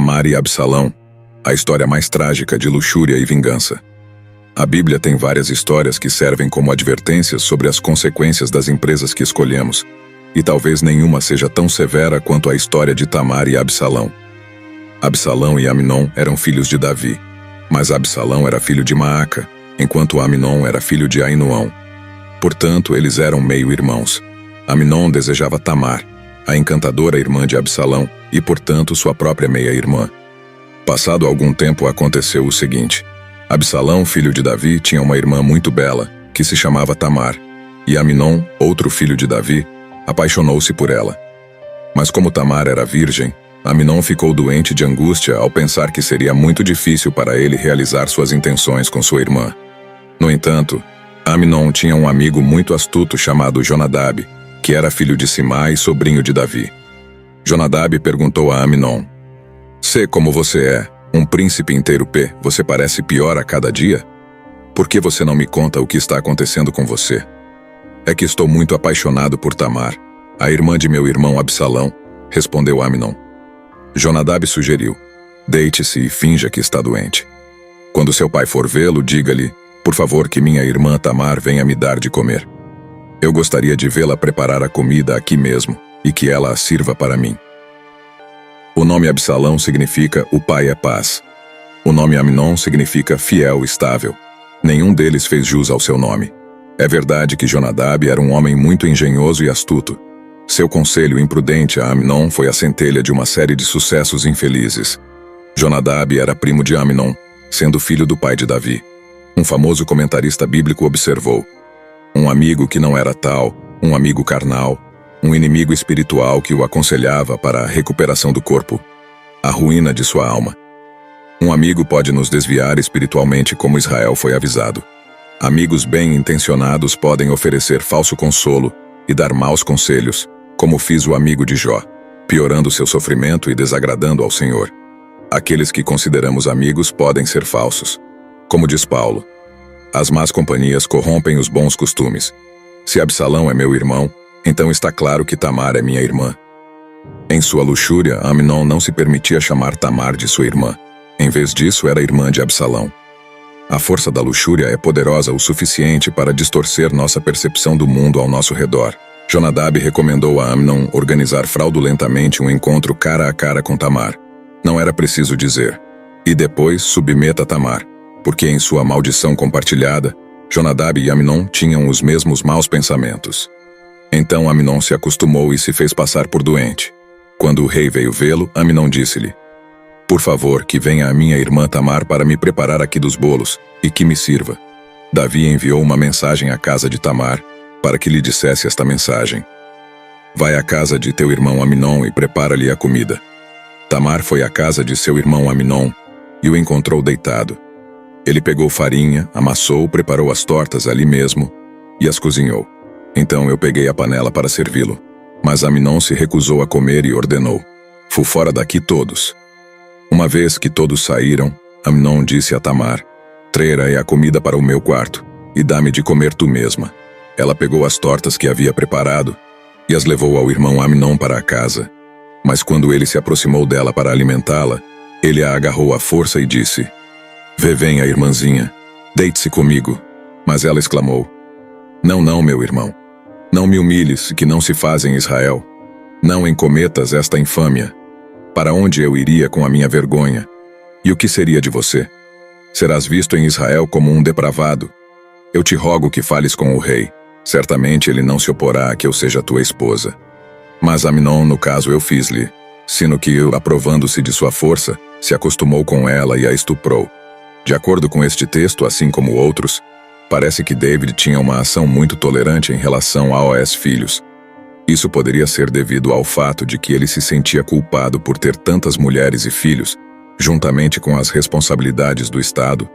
Tamar e Absalão, a história mais trágica de luxúria e vingança. A Bíblia tem várias histórias que servem como advertências sobre as consequências das empresas que escolhemos, e talvez nenhuma seja tão severa quanto a história de Tamar e Absalão. Absalão e Amnon eram filhos de Davi, mas Absalão era filho de Maaca, enquanto Amnon era filho de Ahinoão. Portanto, eles eram meio-irmãos. Amnon desejava Tamar, a encantadora irmã de Absalão, e portanto sua própria meia-irmã. Passado algum tempo aconteceu o seguinte: Absalão, filho de Davi, tinha uma irmã muito bela, que se chamava Tamar, e Amnon, outro filho de Davi, apaixonou-se por ela. Mas como Tamar era virgem, Amnon ficou doente de angústia ao pensar que seria muito difícil para ele realizar suas intenções com sua irmã. No entanto, Amnon tinha um amigo muito astuto chamado Jonadab, que era filho de Simá e sobrinho de Davi. Jonadab perguntou a Amnon: "Sê como você é, um príncipe inteiro P, você parece pior a cada dia? Por que você não me conta o que está acontecendo com você?" "É que estou muito apaixonado por Tamar, a irmã de meu irmão Absalão", respondeu Amnon. Jonadab sugeriu: "Deite-se e finja que está doente. Quando seu pai for vê-lo, diga-lhe: por favor, que minha irmã Tamar venha me dar de comer. Eu gostaria de vê-la preparar a comida aqui mesmo, e que ela a sirva para mim." O nome Absalão significa "o pai é paz". O nome Amnon significa "fiel, estável". Nenhum deles fez jus ao seu nome. É verdade que Jonadab era um homem muito engenhoso e astuto. Seu conselho imprudente a Amnon foi a centelha de uma série de sucessos infelizes. Jonadab era primo de Amnon, sendo filho do pai de Davi. Um famoso comentarista bíblico observou: um amigo que não era tal, um amigo carnal, um inimigo espiritual que o aconselhava para a recuperação do corpo, a ruína de sua alma. Um amigo pode nos desviar espiritualmente, como Israel foi avisado. Amigos bem-intencionados podem oferecer falso consolo e dar maus conselhos, como fiz o amigo de Jó, piorando seu sofrimento e desagradando ao Senhor. Aqueles que consideramos amigos podem ser falsos. Como diz Paulo: as más companhias corrompem os bons costumes. Se Absalão é meu irmão, então está claro que Tamar é minha irmã. Em sua luxúria, Amnon não se permitia chamar Tamar de sua irmã. Em vez disso, era irmã de Absalão. A força da luxúria é poderosa o suficiente para distorcer nossa percepção do mundo ao nosso redor. Jonadab recomendou a Amnon organizar fraudulentamente um encontro cara a cara com Tamar. Não era preciso dizer: "E depois submeta Tamar", porque em sua maldição compartilhada, Jonadab e Amnon tinham os mesmos maus pensamentos. Então Amnon se acostumou e se fez passar por doente. Quando o rei veio vê-lo, Amnon disse-lhe: "Por favor, que venha a minha irmã Tamar para me preparar aqui dos bolos, e que me sirva." Davi enviou uma mensagem à casa de Tamar, para que lhe dissesse esta mensagem: "Vai à casa de teu irmão Amnon e prepara-lhe a comida." Tamar foi à casa de seu irmão Amnon, e o encontrou deitado. Ele pegou farinha, amassou, preparou as tortas ali mesmo, e as cozinhou. Então eu peguei a panela para servi-lo. Mas Amnon se recusou a comer e ordenou: "Fu fora daqui todos." Uma vez que todos saíram, Amnon disse a Tamar: "Traga a comida para o meu quarto, e dá-me de comer tu mesma." Ela pegou as tortas que havia preparado, e as levou ao irmão Amnon para a casa. Mas quando ele se aproximou dela para alimentá-la, ele a agarrou à força e disse: Venha, irmãzinha, deite-se comigo." Mas ela exclamou: Não, meu irmão. Não me humilhes, que não se faz em Israel. Não encometas esta infâmia. Para onde eu iria com a minha vergonha? E o que seria de você? Serás visto em Israel como um depravado. Eu te rogo que fales com o rei. Certamente ele não se oporá a que eu seja tua esposa. Mas Amnon, no caso, eu fiz-lhe, sino que, aprovando-se de sua força, se acostumou com ela e a estuprou. De acordo com este texto, assim como outros, parece que David tinha uma ação muito tolerante em relação aos filhos. Isso poderia ser devido ao fato de que ele se sentia culpado por ter tantas mulheres e filhos, juntamente com as responsabilidades do Estado.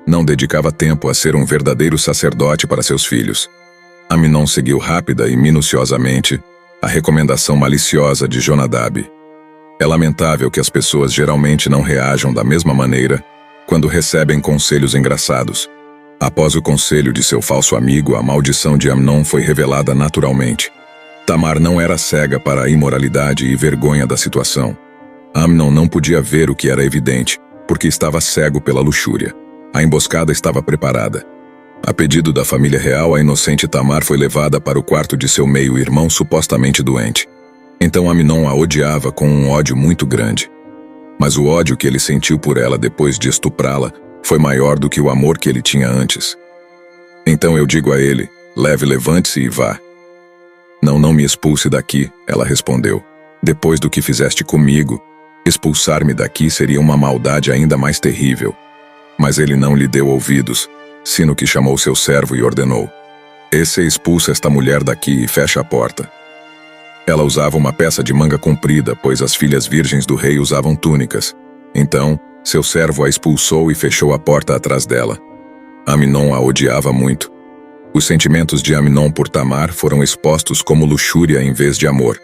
Não dedicava tempo a ser um verdadeiro sacerdote para seus filhos. Amnon seguiu rápida e minuciosamente a recomendação maliciosa de Jonadab. É lamentável que as pessoas geralmente não reajam da mesma maneira quando recebem conselhos engraçados. Após o conselho de seu falso amigo, a maldição de Amnon foi revelada naturalmente. Tamar não era cega para a imoralidade e vergonha da situação. Amnon não podia ver o que era evidente, porque estava cego pela luxúria. A emboscada estava preparada. A pedido da família real, a inocente Tamar foi levada para o quarto de seu meio-irmão supostamente doente. Então Amnon a odiava com um ódio muito grande. Mas o ódio que ele sentiu por ela depois de estuprá-la foi maior do que o amor que ele tinha antes. Então eu digo a ele: levante-se e vá. Não me expulse daqui, ela respondeu. Depois do que fizeste comigo, expulsar-me daqui seria uma maldade ainda mais terrível. Mas ele não lhe deu ouvidos, sino que chamou seu servo e ordenou: expulsa esta mulher daqui e fecha a porta. Ela usava uma peça de manga comprida, pois as filhas virgens do rei usavam túnicas. Então, seu servo a expulsou e fechou a porta atrás dela. Amnon a odiava muito. Os sentimentos de Amnon por Tamar foram expostos como luxúria em vez de amor.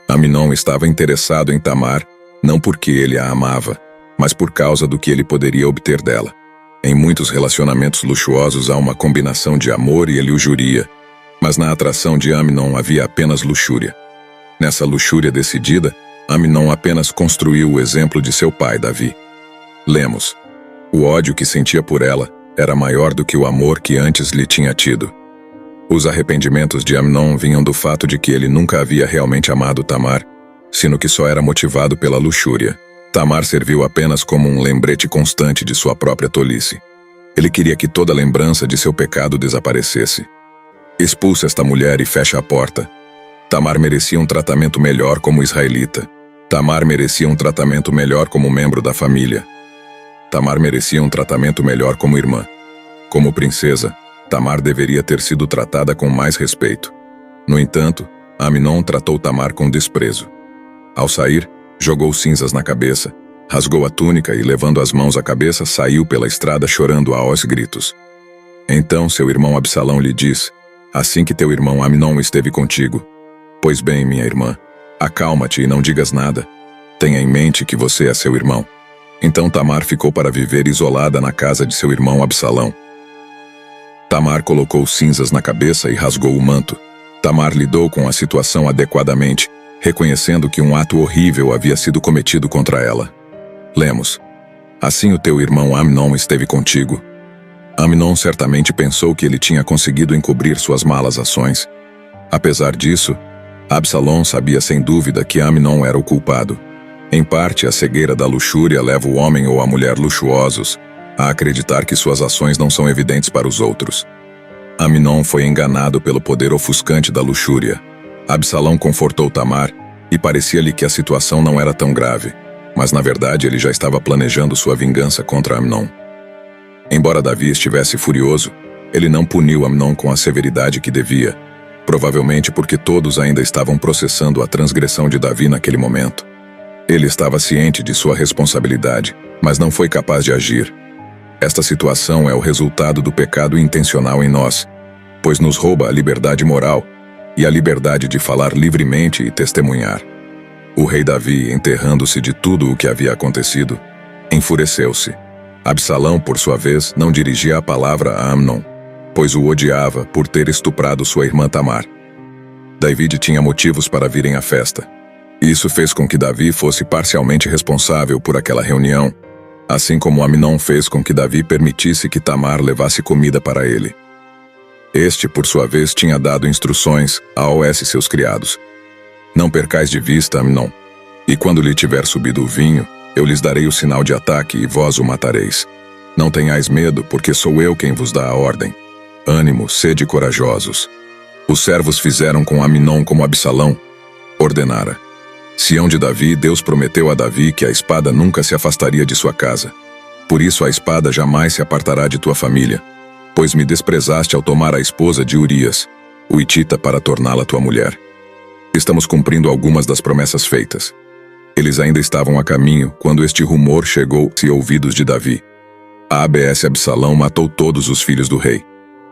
Amnon estava interessado em Tamar, não porque ele a amava, mas por causa do que ele poderia obter dela. Em muitos relacionamentos luxuosos há uma combinação de amor e luxúria, mas na atração de Amnon havia apenas luxúria. Nessa luxúria decidida, Amnon apenas construiu o exemplo de seu pai, Davi. Lemos: o ódio que sentia por ela era maior do que o amor que antes lhe tinha tido. Os arrependimentos de Amnon vinham do fato de que ele nunca havia realmente amado Tamar, sino que só era motivado pela luxúria. Tamar serviu apenas como um lembrete constante de sua própria tolice. Ele queria que toda lembrança de seu pecado desaparecesse. Expulsa esta mulher e fecha a porta. Tamar merecia um tratamento melhor como israelita. Tamar merecia um tratamento melhor como membro da família. Tamar merecia um tratamento melhor como irmã. Como princesa, Tamar deveria ter sido tratada com mais respeito. No entanto, Amnon tratou Tamar com desprezo. Ao sair, jogou cinzas na cabeça, rasgou a túnica e, levando as mãos à cabeça, saiu pela estrada chorando aos gritos. Então seu irmão Absalão lhe diz: assim que teu irmão Amnon esteve contigo. Pois bem, minha irmã, acalma-te e não digas nada. Tenha em mente que você é seu irmão. Então Tamar ficou para viver isolada na casa de seu irmão Absalão. Tamar colocou cinzas na cabeça e rasgou o manto. Tamar lidou com a situação adequadamente, reconhecendo que um ato horrível havia sido cometido contra ela. Lemos: assim o teu irmão Amnon esteve contigo. Amnon certamente pensou que ele tinha conseguido encobrir suas malas ações. Apesar disso, Absalão sabia sem dúvida que Amnon era o culpado. Em parte, a cegueira da luxúria leva o homem ou a mulher luxuosos a acreditar que suas ações não são evidentes para os outros. Amnon foi enganado pelo poder ofuscante da luxúria. Absalão confortou Tamar e parecia-lhe que a situação não era tão grave, mas na verdade ele já estava planejando sua vingança contra Amnon. Embora Davi estivesse furioso, ele não puniu Amnon com a severidade que devia, provavelmente porque todos ainda estavam processando a transgressão de Davi naquele momento. Ele estava ciente de sua responsabilidade, mas não foi capaz de agir. Esta situação é o resultado do pecado intencional em nós, pois nos rouba a liberdade moral e a liberdade de falar livremente e testemunhar. O rei Davi, enterrando-se de tudo o que havia acontecido, enfureceu-se. Absalão, por sua vez, não dirigia a palavra a Amnon, pois o odiava por ter estuprado sua irmã Tamar. Davi tinha motivos para virem à festa. Isso fez com que Davi fosse parcialmente responsável por aquela reunião, assim como Amnon fez com que Davi permitisse que Tamar levasse comida para ele. Este, por sua vez, tinha dado instruções a seus criados: não percais de vista Amnon, e quando lhe tiver subido o vinho, eu lhes darei o sinal de ataque e vós o matareis. Não tenhais medo, porque sou eu quem vos dá a ordem. Ânimo, sede corajosos. Os servos fizeram com Amnon como Absalão ordenara. Sião de Davi, Deus prometeu a Davi que a espada nunca se afastaria de sua casa. Por isso a espada jamais se apartará de tua família, pois me desprezaste ao tomar a esposa de Urias, o hitita, para torná-la tua mulher. Estamos cumprindo algumas das promessas feitas. Eles ainda estavam a caminho quando este rumor chegou-se aos ouvidos de Davi. Absalão matou todos os filhos do rei.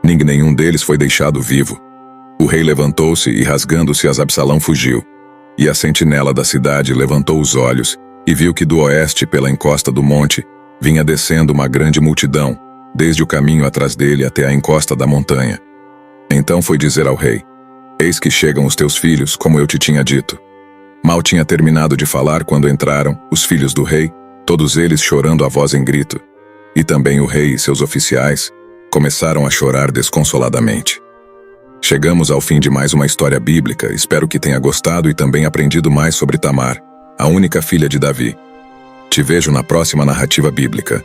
Nenhum deles foi deixado vivo. O rei levantou-se e, rasgando-se as, Absalão fugiu. E a sentinela da cidade levantou os olhos e viu que do oeste, pela encosta do monte, vinha descendo uma grande multidão, desde o caminho atrás dele até a encosta da montanha. Então foi dizer ao rei: eis que chegam os teus filhos, como eu te tinha dito. Mal tinha terminado de falar quando entraram os filhos do rei, todos eles chorando a voz em grito. E também o rei e seus oficiais começaram a chorar desconsoladamente. Chegamos ao fim de mais uma história bíblica, espero que tenha gostado e também aprendido mais sobre Tamar, a única filha de Davi. Te vejo na próxima narrativa bíblica.